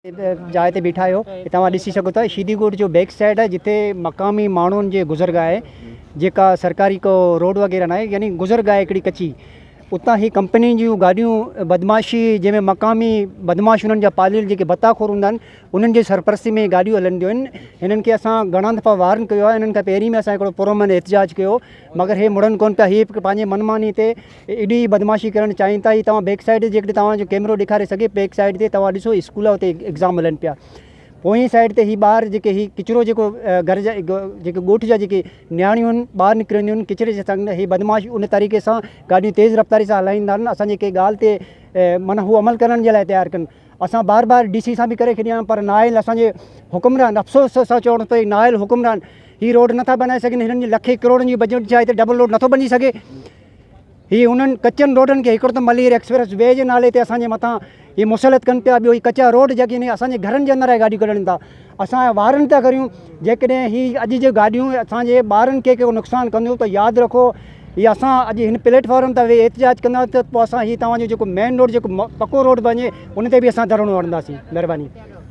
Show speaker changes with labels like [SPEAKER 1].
[SPEAKER 1] जाइ ते बीठा आहियो तव्हां ॾिसी सघो था शीदीगोट जो बैक साइड आहे जिथे मक़ामी माण्हुनि जे गुज़रगाह आहे जेका सरकारी को रोड वग़ैरह न आहे यानी गुज़रगाह हिकिड़ी कची उतां ही कंपनी जूं गाॾियूं बदमाशी जंहिंमें मक़ामी बदमाश उन्हनि जा पालियल जेके बत्ताखोर हूंदा आहिनि उन्हनि जे सरपरस्ती में गाॾियूं हलंदियूं आहिनि। हिननि खे असां घणा दफ़ा वार्न कयो आहे। हिननि खां पहिरीं में असां हिकिड़ो पुरअमन एहतिजाज कयो मगर हे मुड़नि कोन पिया। हीअ पंहिंजे मनमानी ते एॾी बदमाशी करणु चाहिनि था। ही तव्हां बैक साइड जेकॾहिं तव्हांजो कैमरो ॾेखारे सघे बैक साइड ते तव्हां ॾिसो स्कूल उते एग्ज़ाम हलनि पिया। पोइ साइड ते ही ॿार जेके ही किचिरो जेको घर जा जेके ॻोठ जा जेके नियाणियूं आहिनि ॿाहिरि निकिरंदियूं आहिनि किचिरे जे संग ही बदमाश उन तरीक़े सां गाॾियूं तेज़ रफ़्तारी सां हलाईंदा आहिनि। असांजे कंहिं ॻाल्हि ते माना हू अमल करण जे लाइ तयारु कनि। असां बार बार DC सां बि करे छॾिया पर नाइल असांजे हुकुमरान अफ़सोस सां चवणो पए नाइल हुकुमरान ही रोड नथा बनाए सघनि। हिननि जी लखे करोड़नि जी बजट जा हिते डबल रोड नथो बनी सघे। ही उन्हनि कचनि रोडनि खे हिकिड़ो त मलीर एक्सप्रेस वे जे नाले ते असांजे मथां ही मुसलत कनि पिया। ॿियो ही कचा रोड जेके आहिनि असांजे घरनि जे अंदरि गाॾियूं कढनि था। असां वारनि था करियूं जेकॾहिं ही अॼु जे गाॾियूं असांजे ॿारनि खे को नुक़सानु कंदियूं त यादि रखो ही असां अॼु हिन प्लेटफॉर्म ते वेही एहतिजाज कंदा त पोइ असां ही तव्हांजो जेको मेन रोड जेको पको रोड बने उन ते बि असां धरणो हणंदासीं। महिरबानी।